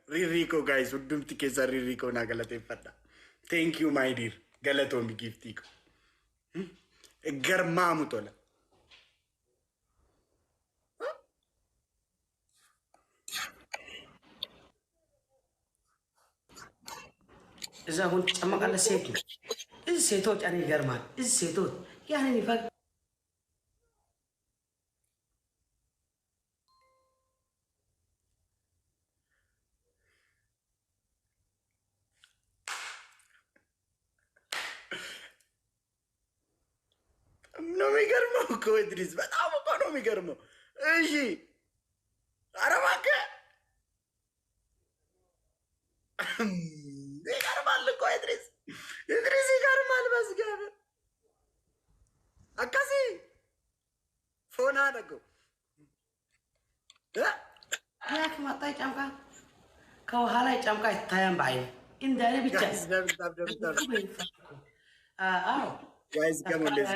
Ririko guys, uddumti keessa ririko na galateeffadha. Thank you my dear. Galatoomi giftii ko. Garmaamu tola. إذا كنت أما قال سيتو إذا سيتوت أنا جرمان إذا سيتوت يعني نفاق No me garmo ko Idris. በጣም እኮ ነው የሚገርመው። እሺ ኧረ እባክህ ይገርማል እኮ ኢድሪስ ይገርማል። በዝገብር አካሲ ፎና አደረገው ያክ ማጣ ጫምቃ ከኋላ ጫምቃ ይታያም በአይኔ እንደኔ ብቻ አዎ ጋይስ ገመለስ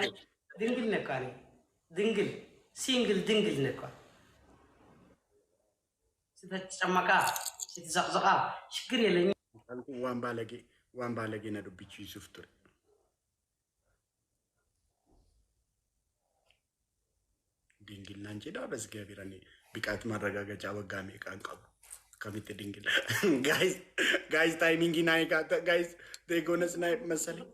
ድንግል ነካኔ ድንግል ሲንግል ድንግል ነካ ስትጨመቃ ስትዘቅዘቃ ችግር የለኝም። ዋን ባለጌ ነዱብቹ ዩሱፍ ቱር ድንግል ናንቺ ዳ በዝገብር እኔ ቢቃት ማረጋገጫ ወጋሜ ቃንቀቡ ከሚት ድንግል ጋይስ ታይሚንግ ናይ ጋይስ ደጎነ ስናይፕ መሰለኝ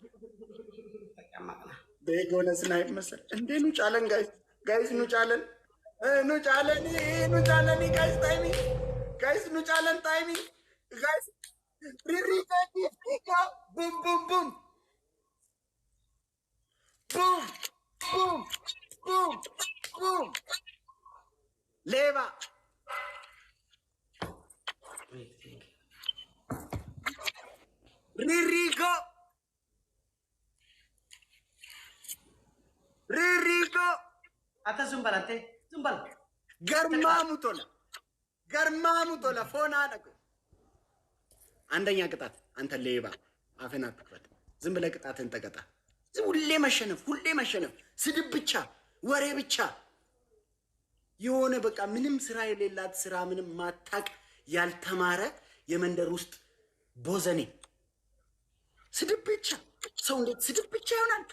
ደጎነ ስናይፕ መሰለኝ እንዴ ኑ ጫለን ጋይስ ኑ ጫለን ጋይስ ኑ ጫለን ታይሚንግ ጋይስ ሪሪካ ቡም ቡም ቡም ቡም ቡም ቡም ቡም ሌባ ሪሪኮ አተ ዝም በል አንተ ዝም በል ገርማሙ ቶላ ፎና አደረገው። አንደኛ ቅጣት አንተ ሌባ አፍህን አትክፈት። ዝም ብለህ ቅጣትን ተቀጣ። ሁሌ መሸነፍ፣ ስድብ ብቻ፣ ወሬ ብቻ። የሆነ በቃ ምንም ስራ የሌላት ስራ ምንም ማታቅ ያልተማረ የመንደር ውስጥ ቦዘኔ ስድብ ብቻ። ሰው እንዴት ስድብ ብቻ ይሆናል?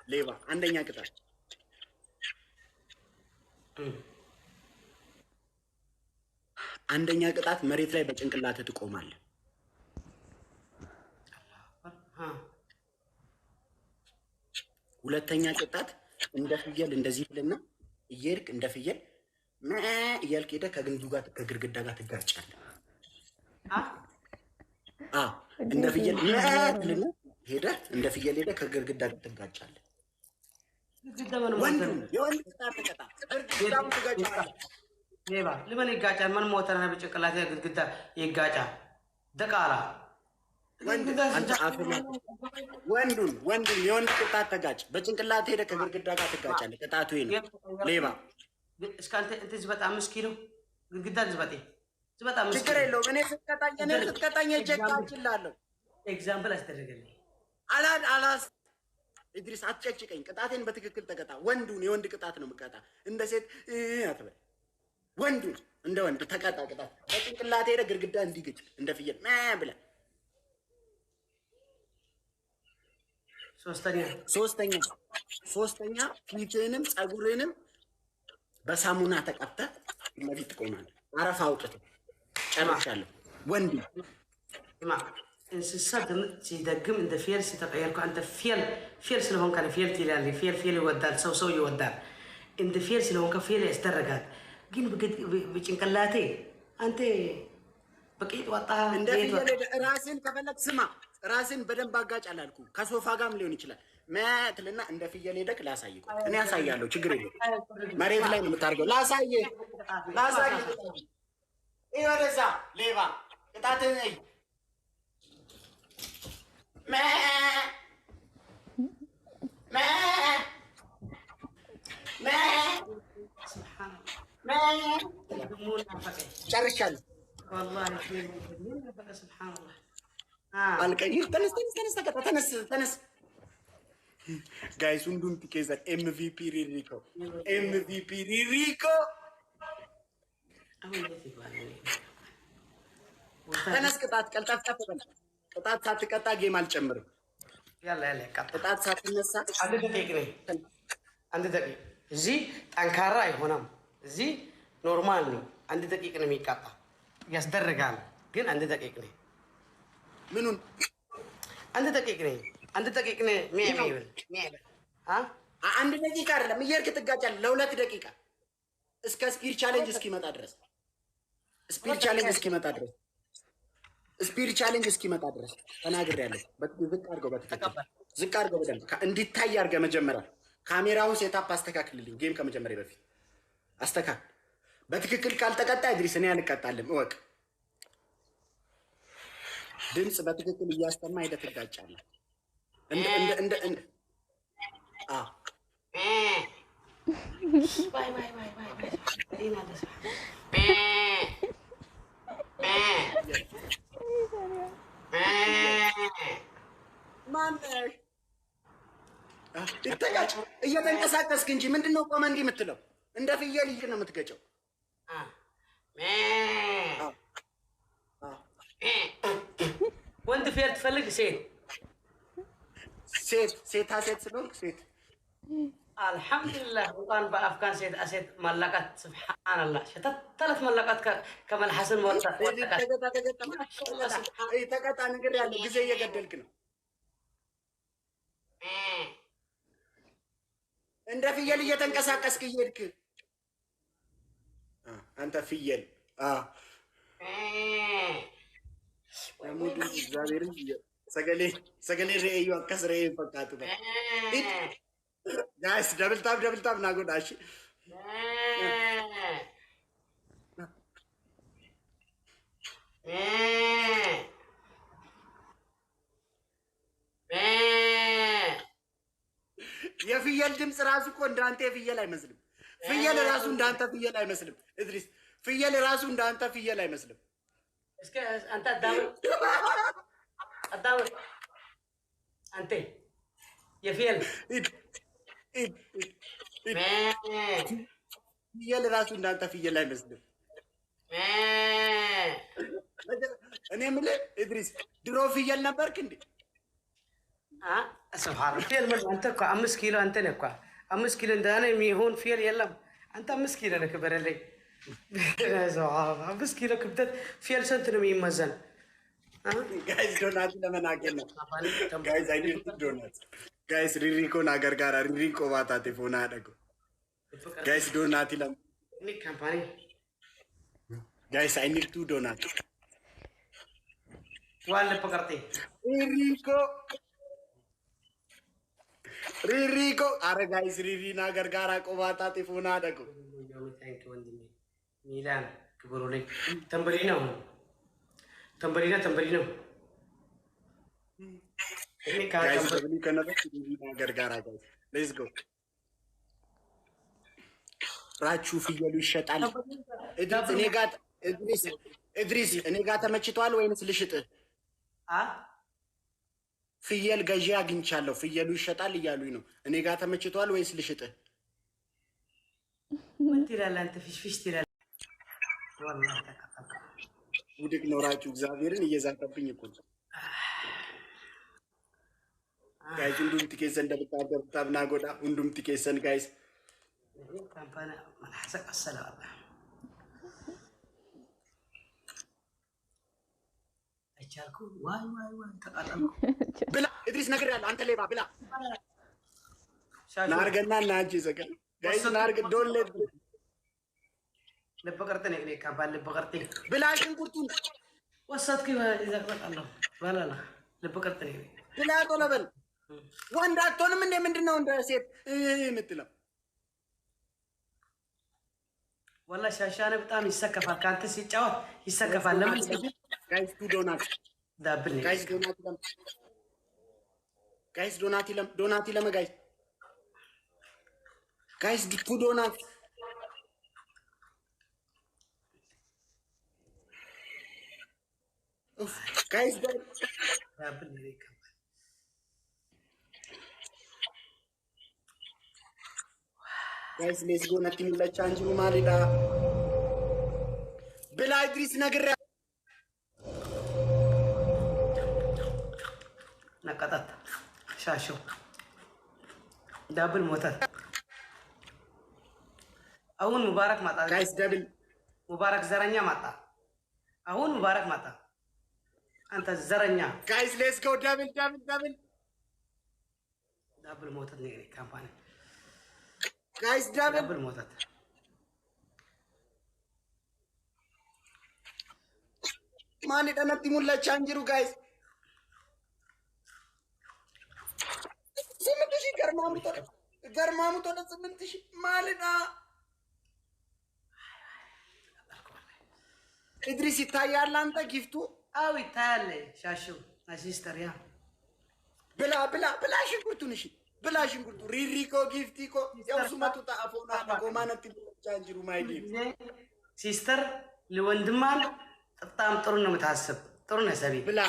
ሌባ አንደኛ ቅጣት። አንደኛ ቅጣት መሬት ላይ በጭንቅላት ትቆማለህ። ሁለተኛ ቅጣት እንደ ፍየል እንደዚህ ብልና እየሄድክ እንደ ፍየል እያልክ ሄደህ ከግንዱ ጋር ከግድግዳ ጋር ትጋጫለህ። እንደ ፍየል ብልና ሄደህ እንደ ፍየል ሄደህ ከግድግዳ ጋር ትጋጫለህ። የወንድ ቅጣት ተቀጣ። ግድግዳም ትጋጫለህ። ሌባ ለምን ይጋጫል? ምን ሞተር ነው በጭንቅላት ግድግዳ ይጋጫል? ደቃላ ወንዱን የወንድ ቅጣት ተጋጭ። በጭንቅላት ሄደህ ከግድግዳ ጋር ትጋጫለህ። ቅጣቱ ይሄ ነው። ሌባ እስካንተ እንት ዝበጣ 5 ኪሎ ግድግዳ ዝበጤ ዝበጣ 5 ችግር የለውም። እኔ ስትቀጣኝ እጀቃችላለሁ። ኤግዛምፕል አስደረገልኝ። አላስ ኢድሪስ አትጨጭቀኝ። ቅጣቴን በትክክል ተቀጣ። የወንድ ቅጣት ነው የምቀጣ። እንደ ሴት አትበል። ወንዱን እንደ ወንድ ተቀጣ። ቅጣት በጭንቅላት ሄደህ ግድግዳ እንዲግጭ እንደ ፍየል ብለህ። ሶስተኛ ፊትህንም ፀጉርህንም በሳሙና ተቀብተህ ለፊት ትቆማለህ። አረፋ አውጥተህ ጨርሻለሁ። ወንድ እንስሳ ሲደግም እንደ ፊየል ሲተቀየርኩ አንተ ፊየል ስለሆንክ ፊየል ትላለህ። ፊየል ይወዳል፣ ሰው ይወዳል። እንደ ፊየል ስለሆንክ ፊየል ያስደረጋል። ግን በጭንቅላቴ አንተ በቂጥ ወጣ። እንደ ፊየል ራስን ከፈለክ ስማ፣ ራስን በደንብ አጋጭ አላልኩም። ከሶፋ ጋርም ሊሆን ይችላል። መትልና እንደ ፍየል ሄደክ ላሳይህ። እኔ ያሳያለሁ፣ ችግር የለም። መሬት ላይ ነው የምታደርገው። ላሳይህ። ይሄ ወደዛ ሌባ ቅጣትህን እይ። ጨርሻለሁ። አልቀይር። ተነስ። ጋይስ ሁንዱም ቲኬዘር ኤምቪፒ ሪሪኮ ተነስ ቅጣት ቀልጠፍጠፍ በል ቅጣት ሳትቀጣ ጌም አልጨምርም يلا يلا قطع ቅጣት ሳትነሳ አንድ ደቂቃ ነኝ አንድ ደቂቃ እዚህ ጠንካራ አይሆንም እዚህ ኖርማል ነው አንድ ደቂቃ ነው የሚቀጣ ያስደርጋል ግን አንድ ደቂቃ ነኝ ምኑን አንድ ደቂቃ ነኝ አንድ ደቂቃ ነኝ ሚያሚብል አንድ ደቂቃ አይደለም እየርክ ትጋጫለህ ለሁለት ደቂቃ እስከ ስፒድ ቻሌንጅ እስኪመጣ ድረስ ስፒድ ቻሌንጅ እስኪመጣ ድረስ ተናግሬያለሁ ዝቅ አድርገው በትክክል ዝቅ አድርገው በደንብ እንዲታይ አድርገህ መጀመሪያ ካሜራውን ሴታፕ አስተካክልልኝ ጌም ከመጀመሪያ በፊት አስተካክል በትክክል ካልተቀጣ ኢድሪስ እኔ አልቀጣልም እወቅ ድምፅ በትክክል እያስተማ ሄደህ ትጋጫለህ እንደ باي دينا ማነህ ይተጋጭ እየተንቀሳቀስክ እንጂ ምንድነው ቆመ እንዲህ የምትለው እንደ ፍየል ነው የምትገጨው ወንድ ፍየል ትፈልግ ሴት ስለሆንክ ሴት الحمد لله وطن بأفغان سيد أسيد ملقات سبحان الله شتت 3 ملقات كمال حسن موتا تقطع نقر ያለው ጊዜ እየገደልክ ነው እንደ ፍየል እየተንቀሳቀስክ እየሄድክ አንተ ፍየል ሙዱ እግዚአብሔርን ሰገሌ ረዩ አከስረ ይፈቃቱ guys double tap na go dash የፍየል ድምጽ ራሱ እኮ እንዳንተ የፍየል አይመስልም ፍየል ራሱ እንዳንተ ፍየል አይመስልም ኢድሪስ ፍየል ራሱ እንዳንተ ፍየል አይመስልም እስከ አንተ አዳም አንተ የፍየል ፍየል ራሱ እንዳንተ ፍየል አይመስልም እኔ የምልህ ኢድሪስ ድሮ ፍየል ነበርክ እንዴ سبحان الله فيل من أنت كا 5 كيلو أنت نكوا 5 كيلو دهنا ميهون فيل يلا أنت 5 كيلو نكبر لي 5 كيلو كبدت فيل سنتنا مين مزن guys donut لما ناكلنا guys I need donuts guys ririko nagar gara ririko bata te phone adako guys donut لما ini kampanye guys I need 2 donuts wale pakarti ririko are guys riri nagar gara ko bata te phone adako thank you wandimi milan keburule tambarina ini guys beli kanada riri nagar gara guys let's go ራቹ ፍየሉ ይሸጣል ኢድሪስ እኔ ጋር ተመችቷል ወይንስ ልሽጥህ ፍየል ገዢ አግኝቻለሁ ፍየሉ ይሸጣል እያሉኝ ነው እኔ ጋር ተመችቷል ወይስ ልሽጥህ ምን ትላለህ አንተ ፊሽ ትላለህ والله ተቀጣጣ ውድቅ ነው ራቹ እግዚአብሔርን እየዛቀብኝ እኮ ጋይስ ሁንዱም ትኬሰን እንደምታገብታብና ጎዳ ሁንዱም ትኬሰን ጋይስ ካምፓና ማሐሰብ አሰላም አቻልኩ ዋይ ተቃጠልኩ ብላ ኢድሪስ ነገር ያለ አንተ ሌባ ብላ ናርገና ናጂ ዘገን ጋይስ ናርገ ዶንት ሌት ለበቀርተ ነኝ ካምፓን ለበቀርተ ብላ ሽንኩርቱን ወሰድኩ ይዘቅጣለሁ ባላላ ለበቀርተ ነኝ ብላ ቶለበል ወንድ አትሆንም እንደ ምንድነው እንደ ሴት የምትለው والله شاشانه በጣም ይሰከፋል ካንተ ሲጫወት ይሰከፋል ለምን ጋይስ ቱ ዶናት ዳብል ጋይስ ዶናት ይለም ጋይስ ቱ ዶናት ጋይስ ዳብል ይከ guys let's go nothing la change malida bila idris nagre شاشو دبل موتات أون مبارك ماتا ጋይስ ደብል مبارك زرنيا ماتا أون مبارك ماتا أنت زرنيا ጋይስ ሌትስ ጎ ደብል ደብል ደብል دبل موتات نيجي كامباني ጋይስ ደብል دبل موتات ማን ደነቲ ሙላቻ እንጅሩ ጋይስ ስምንት ሺህ ገርማሙ ተደ ስምንት ሺህ ማልዳ ኢድሪስ ይታያል አንተ ጊፍቱ أو يتالي شاشو أسيستر يا ብላ ብላ ብላ ሽንኩርቱን እሺ ብላ ሽንኩርቱ ሪሪኮ ጊፍቲኮ ያው ሱመቱ ታፎና ለጎማነት ሙላቻ እንጅሩ ማይዲ سيستر لوندمان በጣም ጥሩ ነው የምታስብ ጥሩ ነው ሰቢ ብላ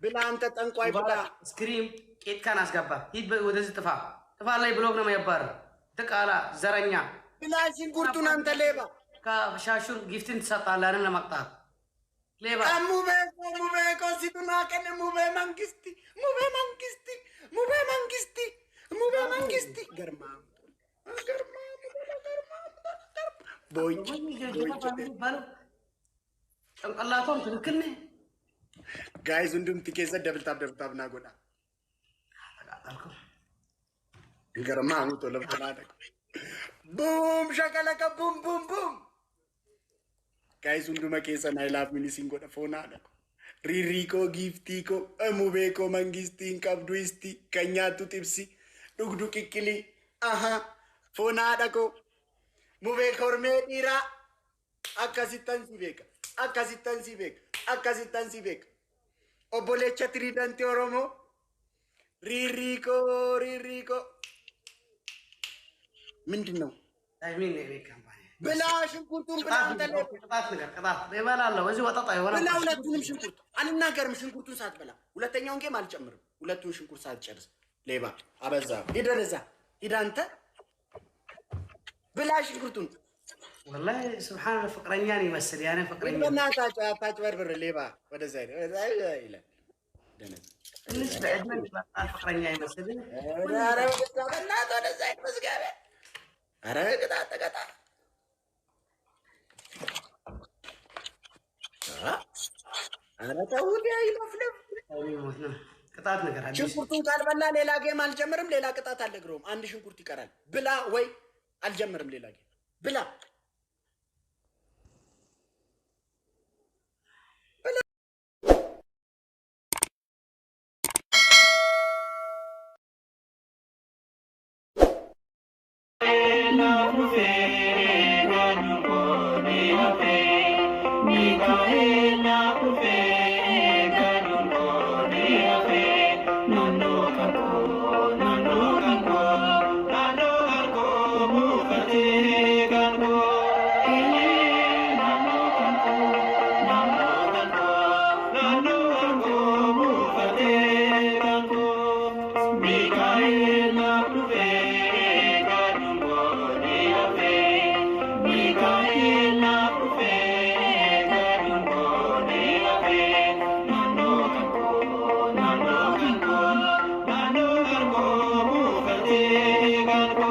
ብላ አንተ ጠንቋይ ብላ ስክሪም ቄትካን አስገባ ሂድ ወደዚህ ጥፋ ላይ ብሎግ ነው የሚያባር ተቃላ ዘረኛ ብላ ሽንኩርቱን አንተ ሌባ ከሻሹን ጊፍትን ትሰጣለህ ለማቅጣት ሌባ ሙቤ ኮንሲቱና ከነ ሙቤ መንግስቲ ገርማ ቦይ ጭንቅላቶም ትክክል ነህ ጋይዝ እንዱም ትኬዘ ደብል ታብ ናጎዳ ገርማ አሙቶ ለፈናደቅ ቡም ሸከለከ ቡም ቡም ቡም ጋይዝ እንዱ መኬሰ ናይላፍ ሚኒሲንግ ጎዳ ፎና አደቁ ሪሪኮ ጊፍቲኮ ሙቤኮ መንግስቲን ቀብዱስቲ ከኛቱ ጢብሲ ዱግዱ ቂቅሊ አሃ ፎና አደቆ ሙቤ ኮርሜ ዲራ አካሲተን ሲቤካ akkasittan si beeka obbolecha tiridanti oromo ሪሪኮ ምንድን ነው አይሚን ነው ካምፓኒ ብላ ሽንኩርቱን ብላ አንተ ቅጣት ይበላለሁ እዚህ ወጣጣ ይሆናል ብላ ሁለቱንም ሽንኩርት አልናገርም ሽንኩርቱን ሳትበላ ሁለተኛውን ጌም አልጨምርም ሁለቱን ሽንኩርት ሳትጨርስ ሌባ አበዛ ሂደረዛ ሂድ አንተ ብላ ሽንኩርቱን والله سبحان الله فقرنياني يمثل يعني فقرني بدنا تاجبر ليبا ولا زين لا دنس بالنسبه لنا فقرنيا يمثل لا بنات ولا زين بس قال ارى قطع انا تاودي اي مفلف ቅጣት ነገር አለ ሽንኩርቱን ካልበላ ሌላ ጌም አልጀምርም ሌላ ቅጣት አልነግረውም አንድ ሽንኩርት ይቀራል ብላ ወይ አልጀምርም ሌላ ጌም ብላ Nano